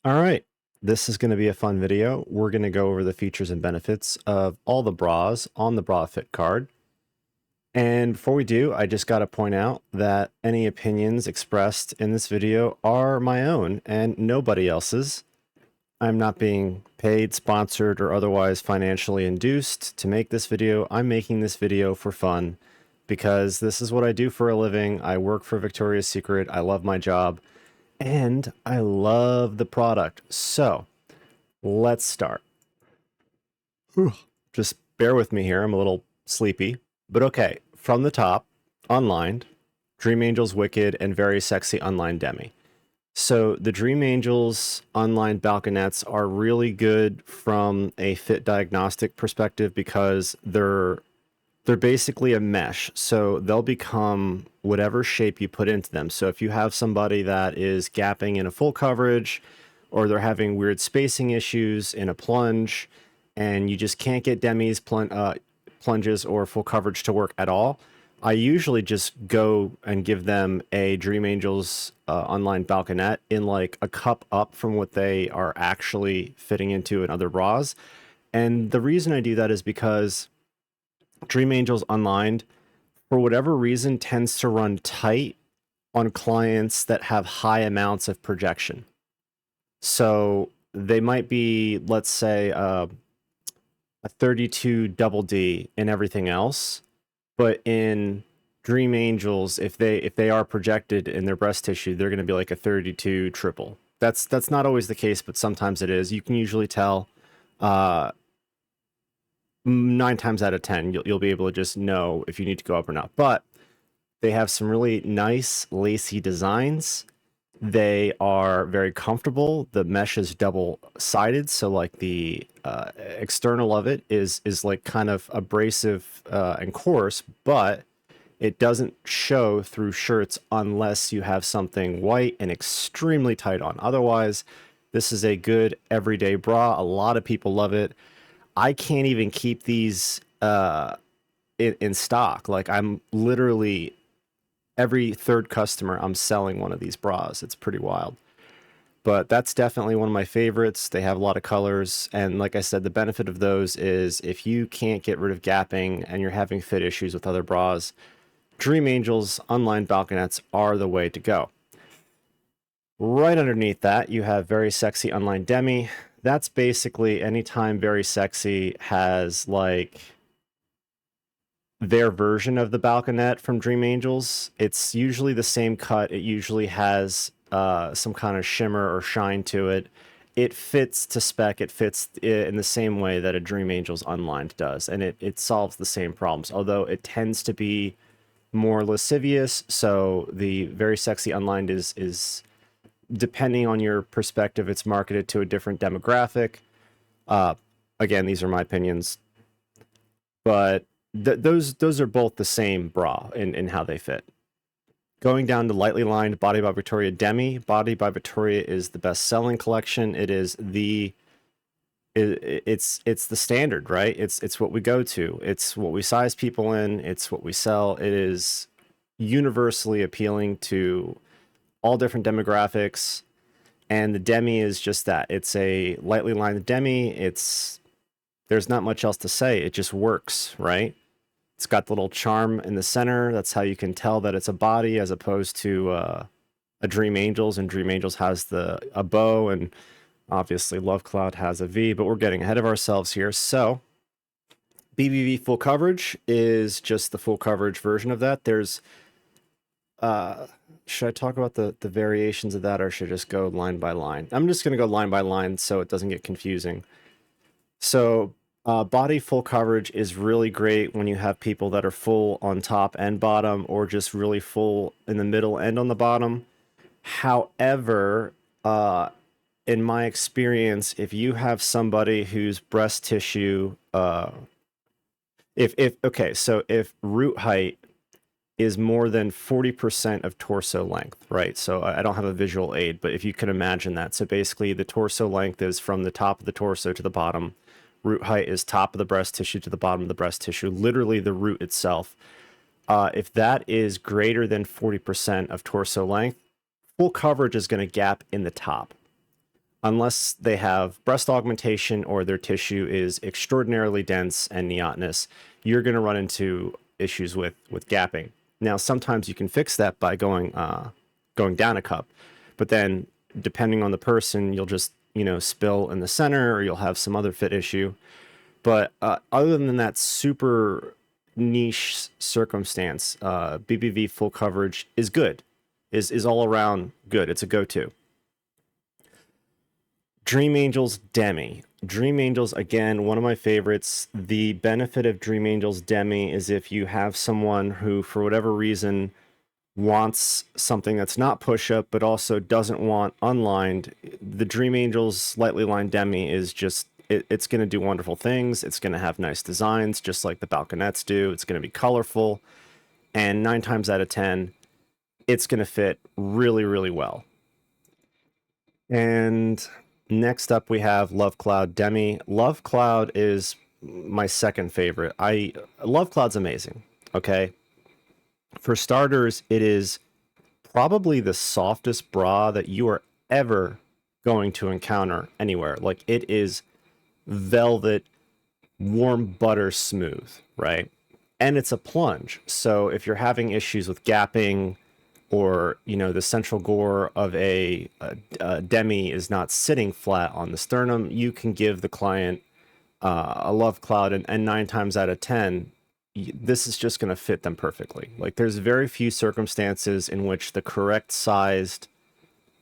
All right, this is going to be a fun video. We're going to go over the features and benefits of all the bras on the Bra Fit card. And before we do, I just got to point out that any opinions expressed in this video are my own and nobody else's. I'm not being paid, sponsored, or otherwise financially induced to make this video. I'm making this video for fun because this is what I do for a living. I work for Victoria's Secret. I love my job and I love the product. So let's start. Whew. Just bear with me here. I'm a little sleepy, but okay. From the top, Unlined, Dream Angels Wicked, and Very Sexy Unlined Demi. So the Dream Angels Unlined Balconettes are really good from a fit diagnostic perspective because they're basically a mesh. So they'll become whatever shape you put into them. So if you have somebody that is gapping in a full coverage, or they're having weird spacing issues in a plunge, and you just can't get demis, plunges, or full coverage to work at all, I usually just go and give them a Dream Angels Unlined Balconette in like a cup up from what they are actually fitting into in other bras. And the reason I do that is because Dream Angels Unlined, for whatever reason, tends to run tight on clients that have high amounts of projection. So they might be, let's say, a 32 double D in everything else, but in Dream Angels, if they are projected in their breast tissue, they're going to be like a 32 triple. That's not always the case, but sometimes it is. You can usually tell. 9 times out of 10, you'll be able to just know if you need to go up or not. But they have some really nice lacy designs. They are very comfortable. The mesh is double-sided, so like the external of it is like kind of abrasive and coarse, but it doesn't show through shirts unless you have something white and extremely tight on. Otherwise, this is a good everyday bra. A lot of people love it. I can't even keep these in stock. Like I'm literally every third customer, I'm selling one of these bras. It's pretty wild. But that's definitely one of my favorites. They have a lot of colors. And like I said, the benefit of those is if you can't get rid of gapping and you're having fit issues with other bras, Dream Angels Unlined Balconettes are the way to go. Right underneath that, you have Very Sexy Unlined Demi. That's basically anytime Very Sexy has like their version of the balconette from Dream Angels. It's usually the same cut. It usually has some kind of shimmer or shine to it. It fits to spec. It fits in the same way that a Dream Angels Unlined does, and it solves the same problems, although it tends to be more lascivious. So the Very Sexy Unlined is depending on your perspective, it's marketed to a different demographic. Again, these are my opinions, but those are both the same bra in how they fit. Going down to lightly lined Body by Victoria Demi. Body by Victoria is the best selling collection. It is it's the standard, right? It's what we go to. It's what we size people in. It's what we sell. It is universally appealing to all different demographics. And the Demi is just that. It's a lightly lined Demi. There's not much else to say. It just works, right? It's got the little charm in the center. That's how you can tell that it's a body as opposed to a Dream Angels. And Dream Angels has a bow, and obviously Love Cloud has a V, but we're getting ahead of ourselves here. So BBV full coverage is just the full coverage version of that. There's should I talk about the variations of that, or should I just go line by line? I'm just going to go line by line so it doesn't get confusing. So body full coverage is really great when you have people that are full on top and bottom, or just really full in the middle and on the bottom. However, in my experience, if you have somebody whose breast tissue, if root height is more than 40% of torso length, right? So I don't have a visual aid, but if you can imagine that. So basically the torso length is from the top of the torso to the bottom. Root height is top of the breast tissue to the bottom of the breast tissue, literally the root itself. If that is greater than 40% of torso length, full coverage is going to gap in the top. unless they have breast augmentation or their tissue is extraordinarily dense and neotenous, you're going to run into issues with gapping. Now, sometimes you can fix that by going down a cup, but then depending on the person, you'll just spill in the center, or you'll have some other fit issue. But other than that super niche circumstance, BBV full coverage is good, is all around good. It's a go-to. Dream Angels Demi. Dream Angels, again, one of my favorites. The benefit of Dream Angels Demi is if you have someone who, for whatever reason, wants something that's not push-up, but also doesn't want unlined, the Dream Angels lightly lined Demi is just, it's going to do wonderful things. It's going to have nice designs, just like the Balconettes do. It's going to be colorful. And 9 times out of 10, it's going to fit really, really well. And next up, we have Love Cloud Demi. Love Cloud is my second favorite. Love Cloud's amazing. Okay. For starters, it is probably the softest bra that you are ever going to encounter anywhere. Like, it is velvet, warm butter smooth, right? And it's a plunge. So if you're having issues with gapping, or the central gore of a demi is not sitting flat on the sternum, you can give the client a Love Cloud, and 9 times out of 10, this is just going to fit them perfectly. Like, there's very few circumstances in which the correct sized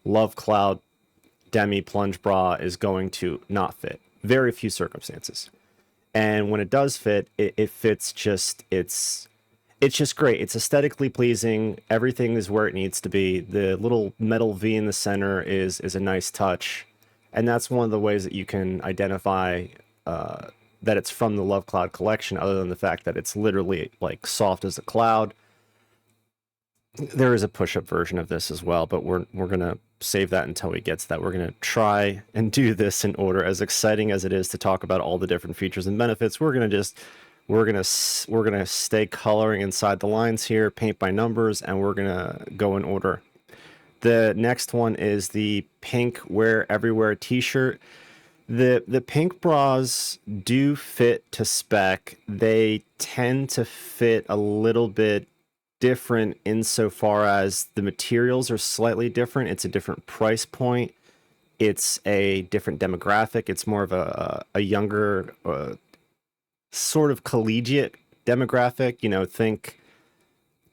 Love Cloud demi plunge bra is going to not fit. Very few circumstances. And when it does fit, it fits just, it's just great. It's aesthetically pleasing. Everything is where it needs to be. The little metal V in the center is a nice touch. And that's one of the ways that you can identify that it's from the Love Cloud collection, other than the fact that it's literally like soft as a cloud. There is a push-up version of this as well, but we're going to save that until we get to that. We're going to try and do this in order. As exciting as it is to talk about all the different features and benefits, we're going to stay coloring inside the lines here, paint by numbers, and we're going to go in order. The next one is the pink Wear Everywhere t-shirt. The pink bras do fit to spec. They tend to fit a little bit different insofar as the materials are slightly different. It's a different price point. It's a different demographic. It's more of a younger, sort of collegiate demographic. Think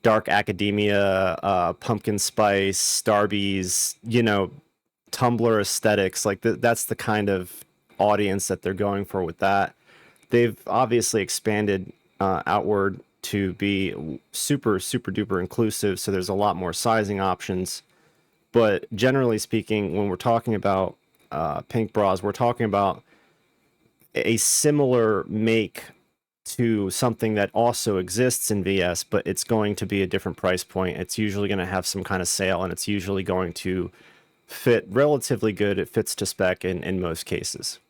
dark academia, pumpkin spice, Starbies, Tumblr aesthetics. Like, that's the kind of audience that they're going for with that. They've obviously expanded outward to be super, super duper inclusive. So there's a lot more sizing options. But generally speaking, when we're talking about pink bras, we're talking about a similar make to something that also exists in VS, but it's going to be a different price point. It's usually going to have some kind of sale, and it's usually going to fit relatively good. It fits to spec in most cases.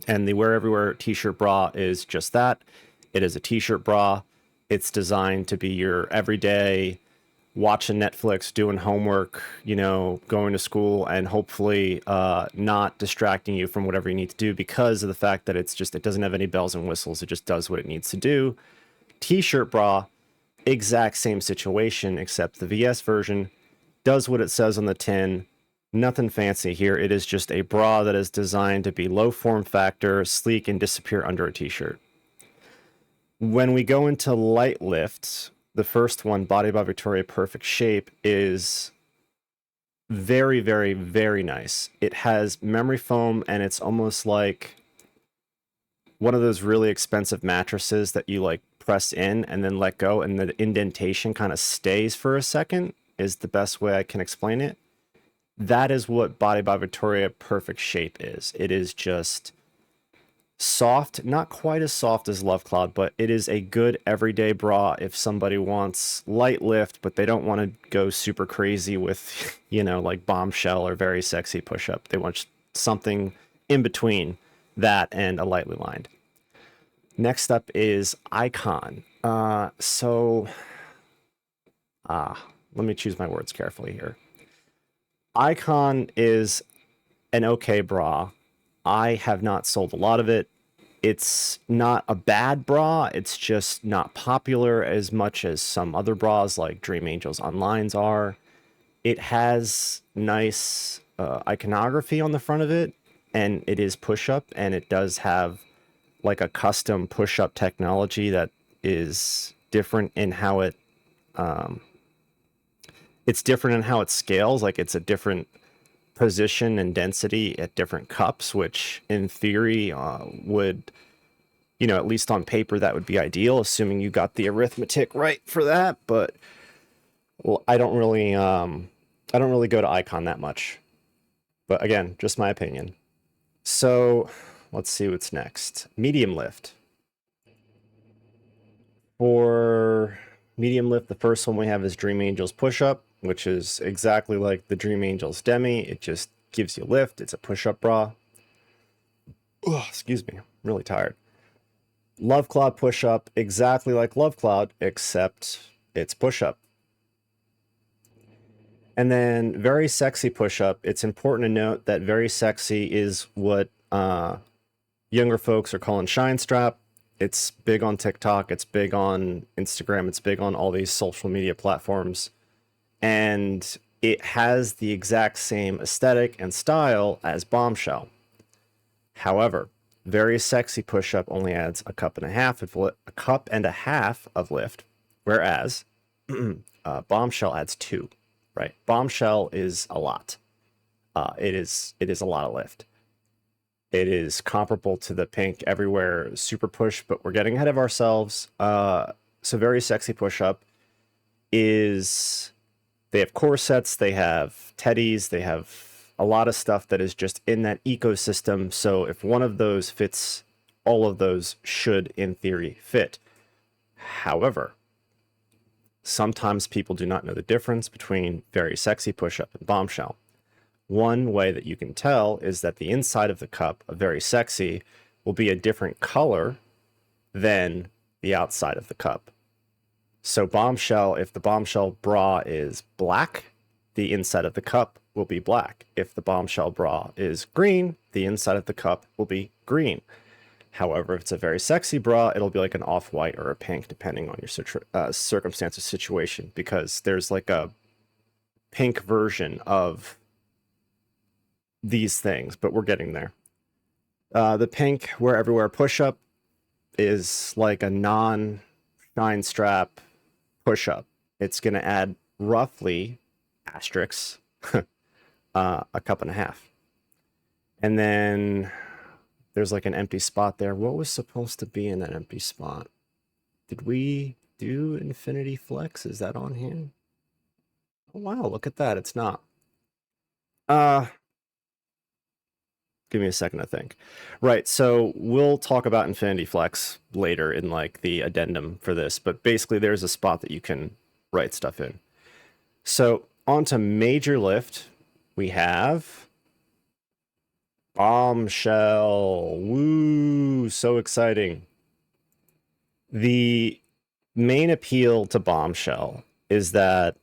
And the Wear Everywhere t-shirt bra is just that. It is a t-shirt bra. It's designed to be your everyday watching Netflix, doing homework, going to school, and hopefully not distracting you from whatever you need to do, because of the fact that it doesn't have any bells and whistles. It just does what it needs to do. T-shirt bra, exact same situation, except the VS version does what it says on the tin. Nothing fancy here. It is just a bra that is designed to be low form factor, sleek, and disappear under a t-shirt. When we go into light lifts, the first one, Body by Victoria Perfect Shape, is very, very, very nice. It has memory foam, and it's almost like one of those really expensive mattresses that you like press in and then let go, and the indentation kind of stays for a second, is the best way I can explain it. That is what Body by Victoria Perfect Shape is. It is just soft, not quite as soft as Love Cloud, but it is a good everyday bra if somebody wants light lift, but they don't want to go super crazy with, like bombshell or very sexy push-up. They want something in between that and a lightly lined. Next up is Icon. Let me choose my words carefully here. Icon is an okay bra. I have not sold a lot of it. It's not a bad bra. It's just not popular as much as some other bras like Dream Angels Online's are. It has nice iconography on the front of it, and it is push up, and it does have like a custom push up technology that is different in how it's different in how it scales. Like it's a different position and density at different cups, which in theory would, at least on paper, that would be ideal, assuming you got the arithmetic right for that. But well, I don't really go to Icon that much. But again, just my opinion. So let's see what's next. Medium lift. For medium lift, the first one we have is Dream Angels push up, which is exactly like the Dream Angels Demi. It just gives you lift. It's a push up bra. Ugh, excuse me, I'm really tired. Love Cloud push up, exactly like Love Cloud, except it's push up. And then Very Sexy push up. It's important to note that Very Sexy is what younger folks are calling Shine Strap. It's big on TikTok. It's big on Instagram. It's big on all these social media platforms. And it has the exact same aesthetic and style as Bombshell. However, Very Sexy push-up only adds a cup and a half of lift, whereas Bombshell adds 2. Right? Bombshell is a lot. It is a lot of lift. It is comparable to the Pink Everywhere Super Push, but we're getting ahead of ourselves. So Very Sexy push-up is, they have corsets, they have teddies, they have a lot of stuff that is just in that ecosystem. So if one of those fits, all of those should, in theory, fit. However, sometimes people do not know the difference between Very Sexy push-up and Bombshell. One way that you can tell is that the inside of the cup of Very Sexy will be a different color than the outside of the cup. So Bombshell, if the Bombshell bra is black, the inside of the cup will be black. If the Bombshell bra is green, the inside of the cup will be green. However, if it's a Very Sexy bra, it'll be like an off-white or a pink, depending on your circumstance or situation, because there's like a pink version of these things, but we're getting there. The Pink Wear Everywhere push-up is like a non-shine strap push-up. It's going to add roughly asterisks a cup and a half. And then there's like an empty spot there. What was supposed to be in that empty spot? Did we do Infinity Flex? Is that on here? Oh, wow, look at that. It's not. Give me a second to think. Right, so we'll talk about Infinity Flex later in like the addendum for this, but basically there's a spot that you can write stuff in. So on to Major Lift, we have Bombshell. Woo, so exciting. The main appeal to Bombshell is that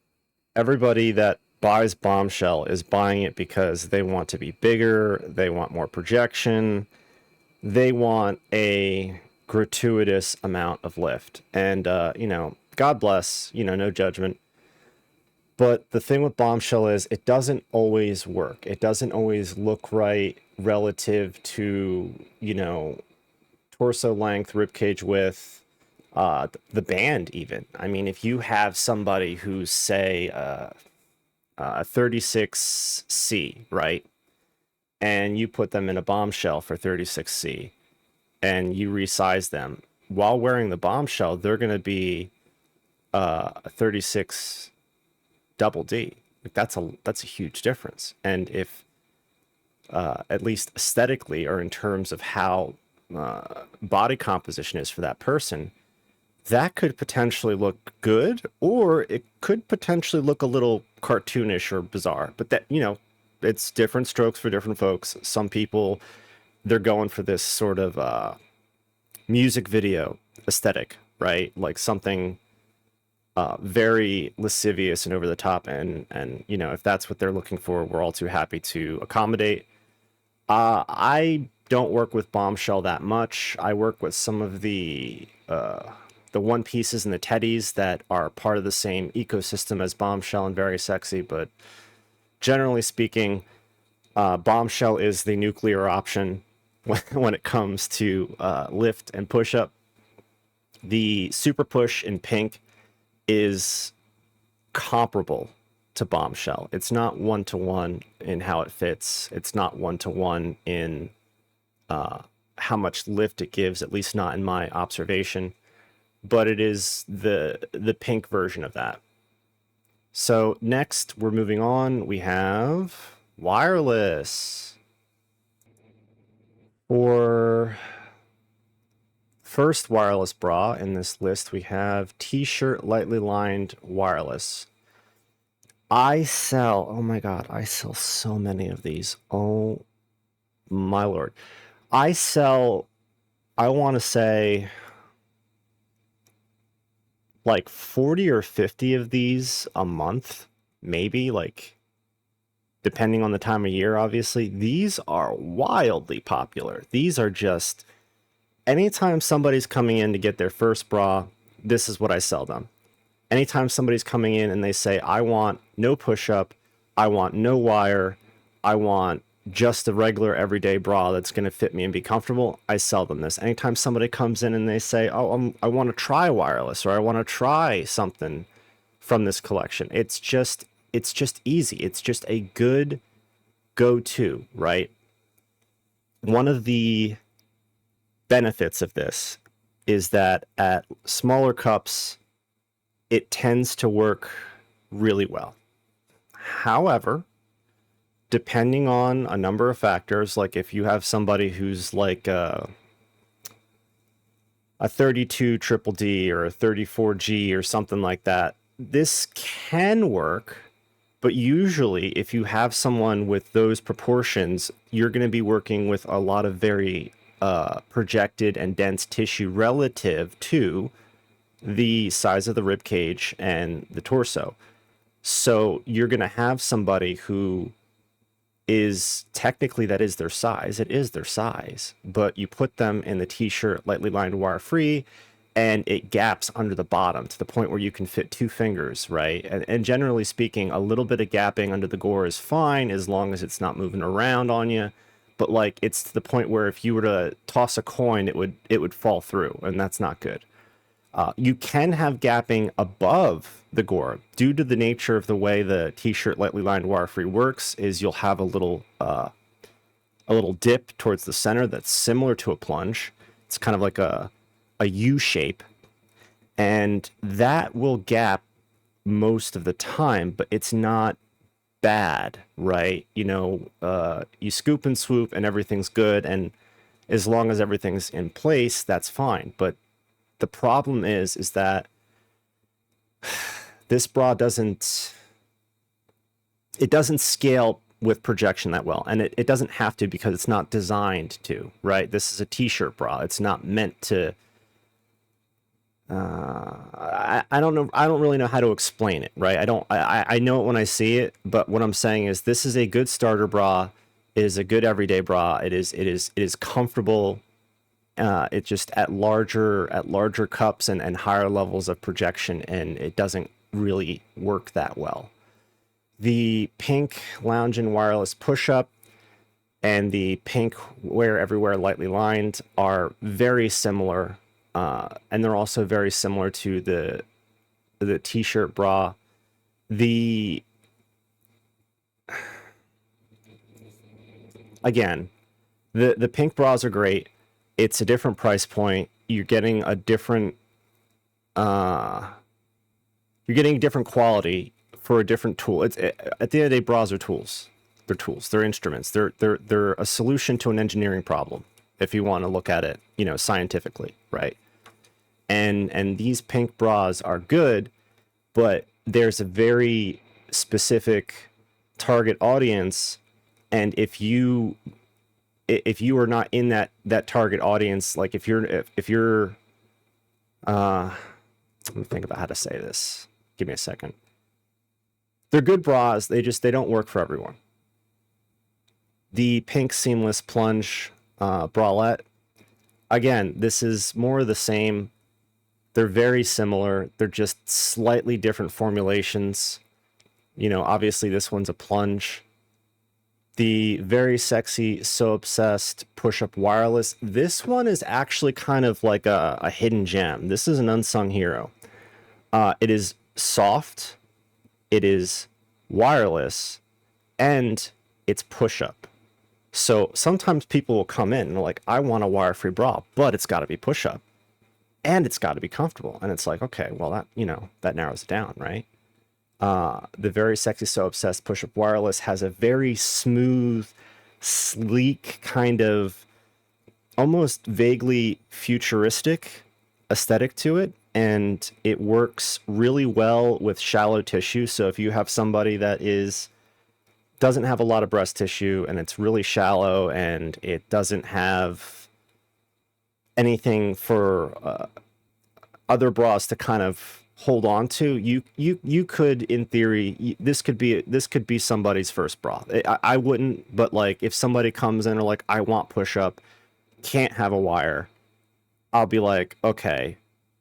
everybody that buys Bombshell is buying it because they want to be bigger, they want more projection, they want a gratuitous amount of lift. And, God bless, no judgment. But the thing with Bombshell is it doesn't always work. It doesn't always look right relative to, torso length, ribcage width, the band even. I mean, if you have somebody who's, say, 36C, right? And you put them in a Bombshell for 36C and you resize them while wearing the Bombshell, they're going to be a 36 double D. Like that's a huge difference. And if at least aesthetically or in terms of how body composition is for that person, that could potentially look good, or it could potentially look a little cartoonish or bizarre. But that, it's different strokes for different folks. Some people, they're going for this sort of music video aesthetic, right? Like something very lascivious and over the top. And if that's what they're looking for, we're all too happy to accommodate. I don't work with Bombshell that much. I work with some of the One Pieces and the Teddies that are part of the same ecosystem as Bombshell and Very Sexy, but generally speaking, Bombshell is the nuclear option when it comes to lift and push up. The Super Push in pink is comparable to Bombshell. It's not one to one in how it fits. It's not one to one in how much lift it gives, at least not in my observation. But it is the pink version of that. So next, we're moving on. We have wireless. For first wireless bra in this list, we have T-shirt lightly lined wireless. Oh my God, I sell so many of these. Oh my Lord. I want to say like 40 or 50 of these a month, maybe, like depending on the time of year, obviously. These are wildly popular. These are just, anytime somebody's coming in to get their first bra, this is what I sell them. Anytime somebody's coming in and they say, I want no push-up, I want no wire, I want just a regular everyday bra that's going to fit me and be comfortable, I sell them this. Anytime somebody comes in and they say, oh, I want to try wireless, or I want to try something from this collection, it's just easy. It's just a good go-to, right? One of the benefits of this is that at smaller cups, it tends to work really well. However, depending on a number of factors, like if you have somebody who's like a 32 triple D or a 34G or something like that, this can work. But usually, if you have someone with those proportions, you're going to be working with a lot of very projected and dense tissue relative to the size of the rib cage and the torso. So you're going to have somebody who is technically, that is their size. It is their size, but you put them in the T-shirt lightly lined wire free, and it gaps under the bottom to the point where you can fit 2 fingers, right? And generally speaking, a little bit of gapping under the gore is fine as long as it's not moving around on you. But like, it's to the point where if you were to toss a coin, it would fall through, and that's not good. You can have gapping above the gore due to the nature of the way the T-shirt lightly lined wire free works. Is you'll have a little dip towards the center that's similar to a plunge. It's kind of like a U shape, and that will gap most of the time, but it's not bad, right? You scoop and swoop and everything's good, and as long as everything's in place, that's fine. But the problem is that this bra doesn't scale with projection that well, and it doesn't have to, because it's not designed to, right? This is a T-shirt bra. It's not meant to. I don't know. I don't really know how to explain it, right? I know it when I see it, but what I'm saying is this is a good starter bra. It is a good everyday bra. It is comfortable. It's just at larger cups and higher levels of projection, and it doesn't really work that well. The pink lounge and wireless push-up and the pink wear everywhere lightly lined are very similar, and they're also very similar to the T-shirt bra. Again, the pink bras are great. It's a different price point. You're getting a different quality for a different tool. At the end of the day, bras are tools. They're tools. They're instruments. They're a solution to an engineering problem, if you want to look at it, scientifically, right? And these pink bras are good, but there's a very specific target audience, and if you are not in that target audience, like if you're let me think about how to say this. Give me a second. They're good bras. They don't work for everyone. The pink seamless plunge bralette, again, this is more of the same. They're very similar. They're just slightly different formulations. You know, obviously this one's a plunge. The very sexy, so obsessed push-up wireless. This one is actually kind of like a hidden gem. This is an unsung hero. It is soft, it is wireless, and it's push-up. So sometimes people will come in and they're like, I want a wire-free bra, but it's got to be push-up and it's got to be comfortable. And it's like, okay, well, that, you know, that narrows it down, right? The very sexy, so obsessed push-up wireless has a very smooth, sleek, kind of almost vaguely futuristic aesthetic to it. And it works really well with shallow tissue. So if you have somebody that doesn't have a lot of breast tissue and it's really shallow and it doesn't have anything for other bras to kind of hold on to, you could, in theory, this could be somebody's first bra. I wouldn't, but like if somebody comes in or like, I want push up, can't have a wire, I'll be like, okay,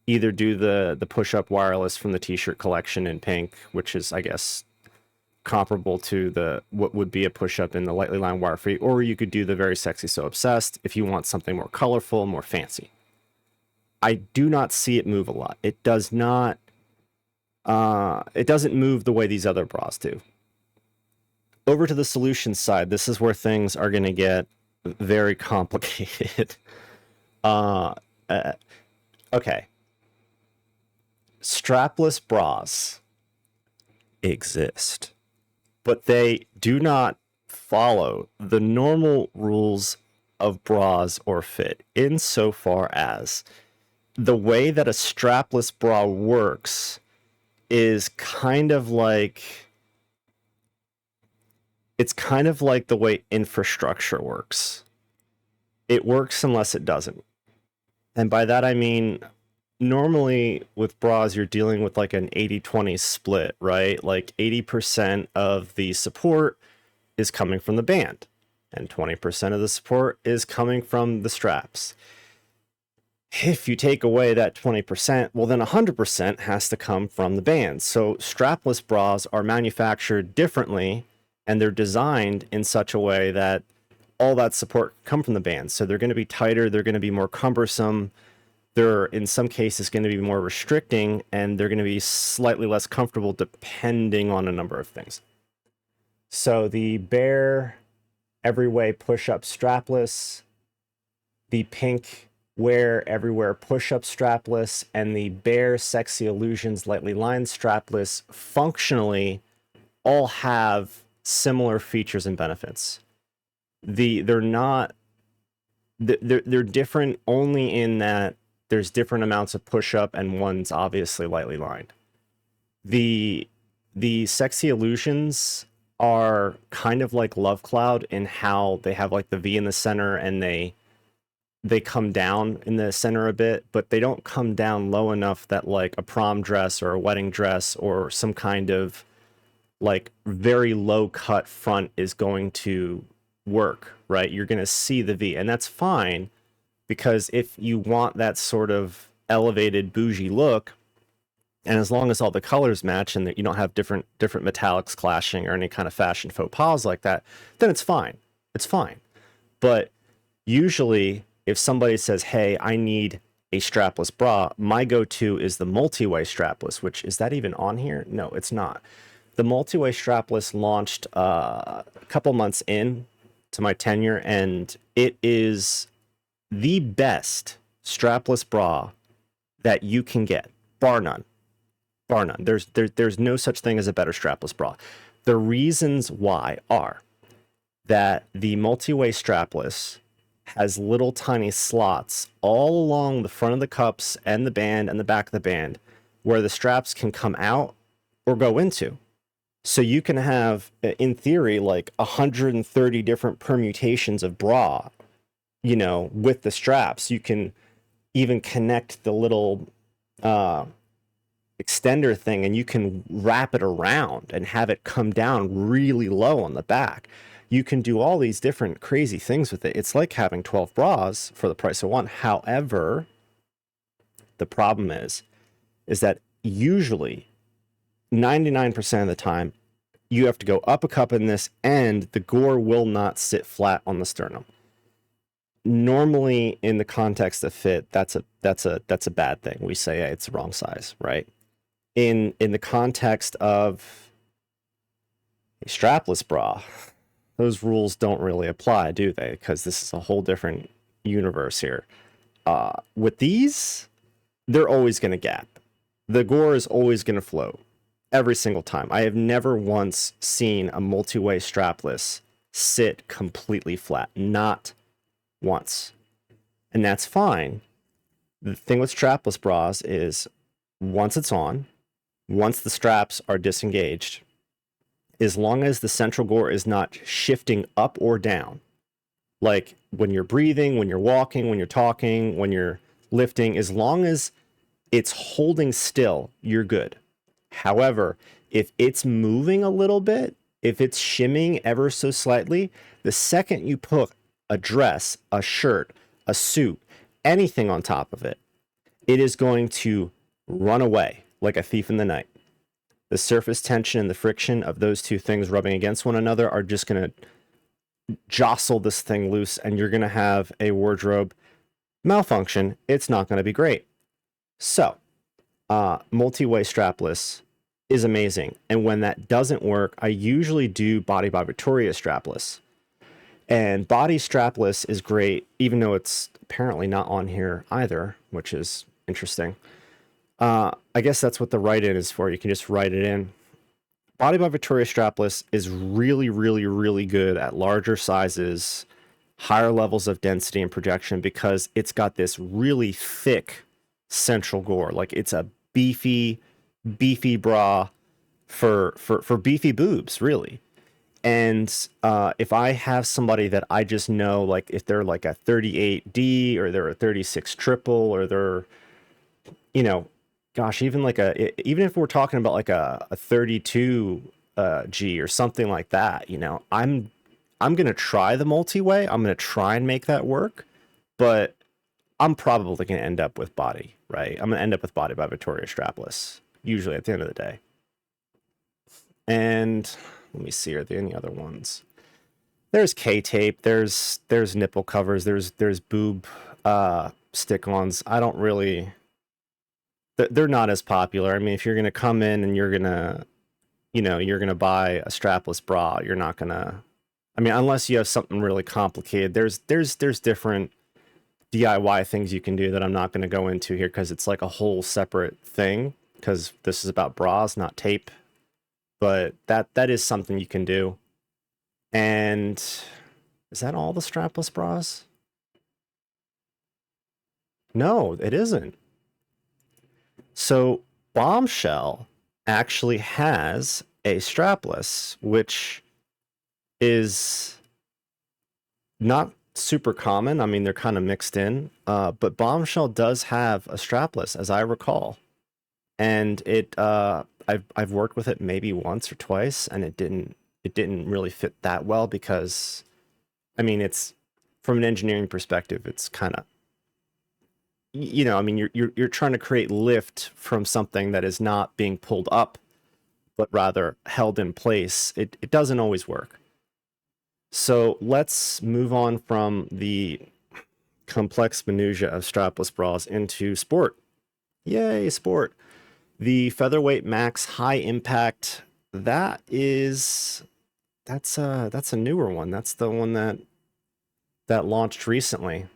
either do the push up wireless from the t-shirt collection in pink, which is, I guess, comparable to the what would be a push up in the lightly lined wire free, or you could do the very sexy, so obsessed if you want something more colorful, more fancy. I do not see it move a lot. It does not. It doesn't move the way these other bras do. Over to the solutions side, this is where things are going to get very complicated. uh, okay. Strapless bras exist, but they do not follow the normal rules of bras or fit, insofar as the way that a strapless bra works is kind of like the way infrastructure works. It works unless it doesn't. And by that I mean, normally with bras you're dealing with like an 80-20 split, right? Like 80% of the support is coming from the band and 20% of the support is coming from the straps. If you take away that 20%, well, then 100% has to come from the band. So strapless bras are manufactured differently, and they're designed in such a way that all that support come from the band. So they're going to be tighter, they're going to be more cumbersome, they're in some cases going to be more restricting, and they're going to be slightly less comfortable depending on a number of things. So the Bare Everyway push-up strapless, the pink Wear Everywhere push-up strapless, and the Bare Sexy Illusions lightly lined strapless functionally all have similar features and benefits. They're not they're different only in that there's different amounts of push-up and one's obviously lightly lined. The Sexy Illusions are kind of like Love Cloud in how they have like the V in the center and they come down in the center a bit, but they don't come down low enough that like a prom dress or a wedding dress or some kind of like very low cut front is going to work, right? You're going to see the V, and that's fine, because if you want that sort of elevated bougie look, and as long as all the colors match and that you don't have different metallics clashing or any kind of fashion faux pas like that, then it's fine. It's fine. But usually if somebody says, hey, I need a strapless bra, my go-to is the multi-way strapless, which is that even on here? No, it's not. The multi-way strapless launched a couple months in to my tenure, and it is the best strapless bra that you can get, bar none. Bar none. There's no such thing as a better strapless bra. The reasons why are that the multi-way strapless has little tiny slots all along the front of the cups and the band and the back of the band where the straps can come out or go into. So you can have, in theory, like 130 different permutations of bra, you know, with the straps. You can even connect the little extender thing and you can wrap it around and have it come down really low on the back. You can do all these different crazy things with it. It's like having 12 bras for the price of one. However, the problem is that usually 99% of the time, you have to go up a cup in this, and the gore will not sit flat on the sternum. Normally, in the context of fit, that's a bad thing. We say, hey, it's the wrong size, right? In the context of a strapless bra, those rules don't really apply, do they? Because this is a whole different universe here. With these, they're always going to gap. The gore is always going to float every single time. I have never once seen a multi-way strapless sit completely flat. Not once. And that's fine. The thing with strapless bras is once it's on, once the straps are disengaged, as long as the central gore is not shifting up or down, like when you're breathing, when you're walking, when you're talking, when you're lifting, as long as it's holding still, you're good. However, if it's moving a little bit, if it's shimming ever so slightly, the second you put a dress, a shirt, a suit, anything on top of it, it is going to run away like a thief in the night. The surface tension and the friction of those two things rubbing against one another are just going to jostle this thing loose, and you're going to have a wardrobe malfunction. It's not going to be great. So, multi-way strapless is amazing. And when that doesn't work, I usually do Body by Victoria strapless. And Body strapless is great, even though it's apparently not on here either, which is interesting. I guess that's what the write-in is for. You can just write it in. Body by Victoria strapless is really, really, really good at larger sizes, higher levels of density and projection, because it's got this really thick central gore. Like, it's a beefy bra for beefy boobs, really. And if I have somebody that I just know, like if they're like a 38D or they're a 36 triple or they're, you know, gosh, even if we're talking about like a 32 G or something like that, you know, I'm gonna try the multi-way. I'm gonna try and make that work, but I'm probably gonna end up with Body, right? I'm gonna end up with Body by Victoria strapless, usually at the end of the day. And let me see, are there any other ones? There's K-tape, there's nipple covers, there's boob stick-ons. I don't really, they're not as popular. I mean, if you're gonna come in and you're gonna buy a strapless bra, you're not gonna, I mean, unless you have something really complicated, there's different DIY things you can do that I'm not going to go into here because it's like a whole separate thing, because this is about bras, not tape. But that is something you can do. And is that all the strapless bras? No, it isn't. So Bombshell actually has a strapless, which is not super common. I mean, they're kind of mixed in, but Bombshell does have a strapless, as I recall, and I've worked with it maybe once or twice, and it didn't really fit that well because, I mean, it's from an engineering perspective, it's kind of, you know, I mean, you're trying to create lift from something that is not being pulled up, but rather held in place. It doesn't always work. So let's move on from the complex minutia of strapless bras into sport. Yay, sport. The Featherweight Max High Impact, that's a newer one. That's the one that launched recently.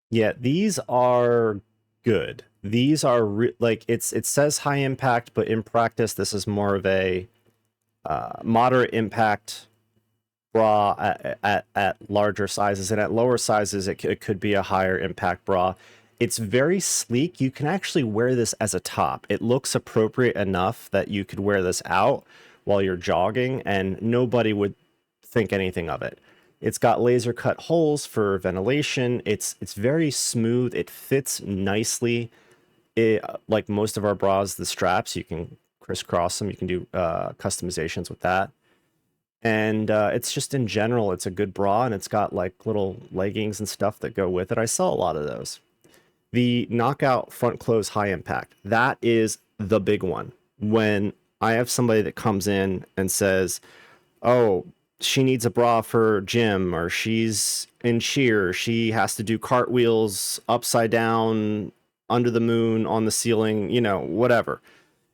Yeah, these are good. These are like, it says high impact, but in practice this is more of a moderate impact bra at larger sizes, and at lower sizes it could be a higher impact bra. It's very sleek. You can actually wear this as a top. It looks appropriate enough that you could wear this out while you're jogging and nobody would think anything of it. It's got laser cut holes for ventilation. It's very smooth. It fits nicely. Like most of our bras, the straps, you can crisscross them. You can do customizations with that. And it's just in general, it's a good bra, and it's got like little leggings and stuff that go with it. I sell a lot of those. The knockout front close high impact, that is the big one. When I have somebody that comes in and says, oh, she needs a bra for gym, or she's in cheer, she has to do cartwheels upside down, under the moon, on the ceiling, whatever.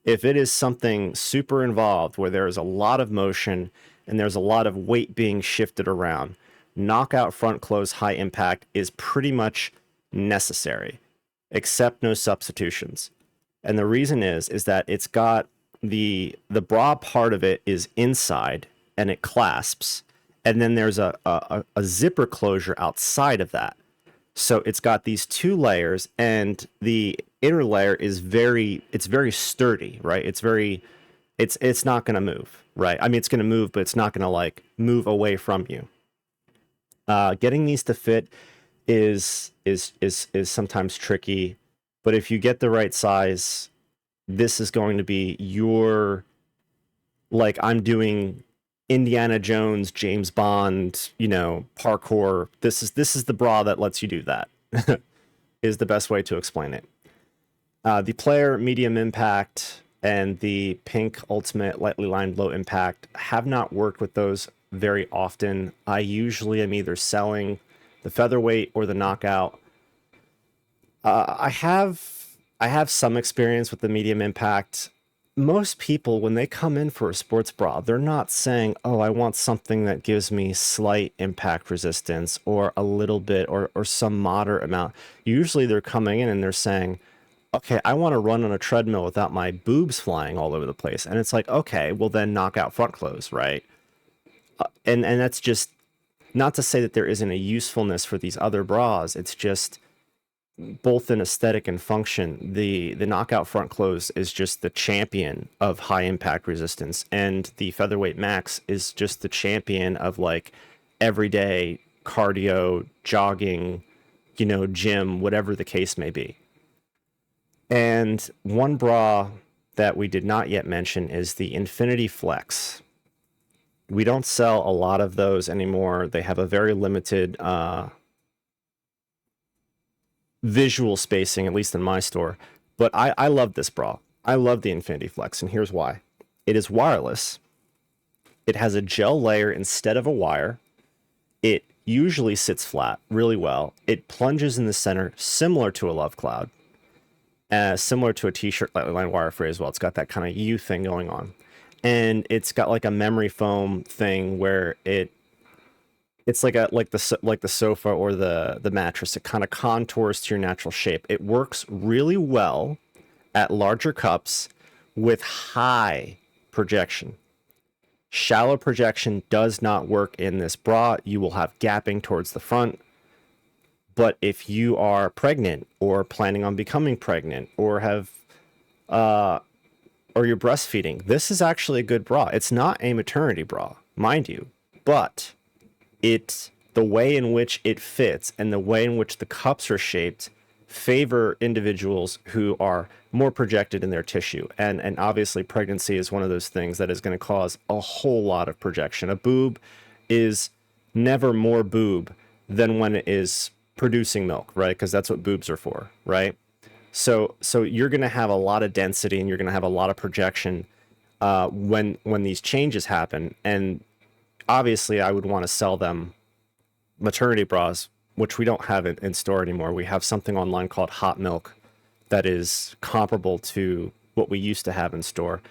If it is something super involved where there is a lot of motion and there's a lot of weight being shifted around, knockout front close high impact is pretty much necessary, except no substitutions. And the reason is that it's got the bra part of it is inside and it clasps, and then there's a zipper closure outside of that. So it's got these two layers, and the inner layer is very sturdy, right? It's not going to move, right? I mean, it's going to move, but it's not going to like move away from you. Getting these to fit is sometimes tricky, but if you get the right size, this is going to be your, like, I'm doing Indiana Jones, James Bond, parkour. This is the bra that lets you do that. Is the best way to explain it. The player medium impact and the pink ultimate lightly lined low impact have not worked with those very often. I usually am either selling the featherweight or the knockout. I have some experience with the medium impact. Most people, when they come in for a sports bra, they're not saying, oh, I want something that gives me slight impact resistance or a little bit or some moderate amount. Usually they're coming in and they're saying, okay, I want to run on a treadmill without my boobs flying all over the place. And it's like, okay, well then knock out front close, right? And that's just not to say that there isn't a usefulness for these other bras. It's just both in aesthetic and function, the knockout front close is just the champion of high impact resistance, and the featherweight max is just the champion of like everyday cardio, jogging, gym, whatever the case may be. And one bra that we did not yet mention is the Infinity Flex. We don't sell a lot of those anymore. They have a very limited visual spacing, at least in my store. But I love this bra. I love the Infinity Flex, and here's why. It is wireless. It has a gel layer instead of a wire. It usually sits flat really well. It plunges in the center, similar to a Love Cloud, similar to a t-shirt lightly lined wire free as well. It's got that kind of U thing going on. And it's got like a memory foam thing where it's like the sofa or the mattress. It kind of contours to your natural shape. It works really well at larger cups with high projection. Shallow projection does not work in this bra. You will have gapping towards the front. But if you are pregnant or planning on becoming pregnant or have or you're breastfeeding, this is actually a good bra. It's not a maternity bra, mind you, but the way in which it fits and the way in which the cups are shaped favor individuals who are more projected in their tissue. And obviously pregnancy is one of those things that is going to cause a whole lot of projection. A boob is never more boob than when it is producing milk, right? Because that's what boobs are for, right? So you're going to have a lot of density and you're going to have a lot of projection when these changes happen. And obviously I would want to sell them maternity bras, which we don't have in store anymore. We have something online called Hot Milk that is comparable to what we used to have in store.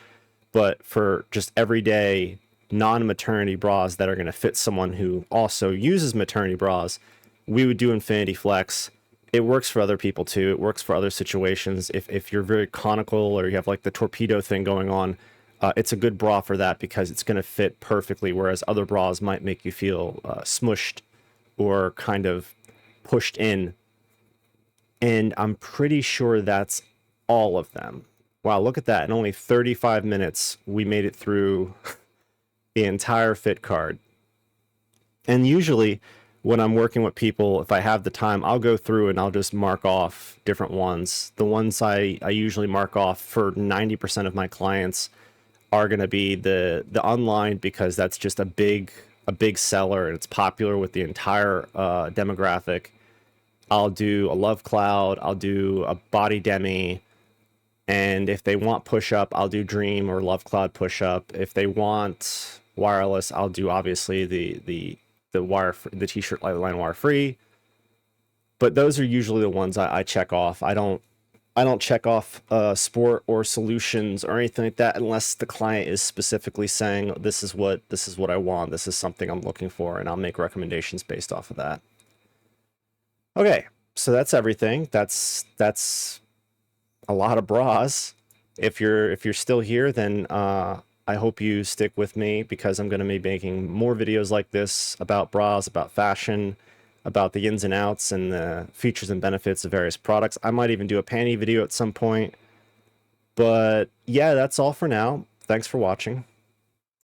But for just everyday non-maternity bras that are going to fit someone who also uses maternity bras, we would do Infinity Flex. It works for other people too. It works for other situations. If you're very conical or you have like the torpedo thing going on, it's a good bra for that because it's going to fit perfectly, whereas other bras might make you feel smushed or kind of pushed in. And I'm pretty sure that's all of them. Wow, look at that. In only 35 minutes, we made it through the entire fit card. And usually when I'm working with people, if I have the time, I'll go through and I'll just mark off different ones. The ones I usually mark off for 90% of my clients are going to be the unlined, because that's just a big seller and it's popular with the entire demographic. I'll do a love cloud, I'll do a body demi, and if they want push up, I'll do dream or love cloud push up. If they want wireless, I'll do obviously the t-shirt line wire free. But those are usually the ones I check off. I don't check off sport or solutions or anything like that unless the client is specifically saying this is what I want, this is something I'm looking for, and I'll make recommendations based off of that. Okay, so that's everything. That's a lot of bras. If you're still here, then I hope you stick with me, because I'm going to be making more videos like this about bras, about fashion, about the ins and outs and the features and benefits of various products. I might even do a panty video at some point. But yeah, that's all for now. Thanks for watching.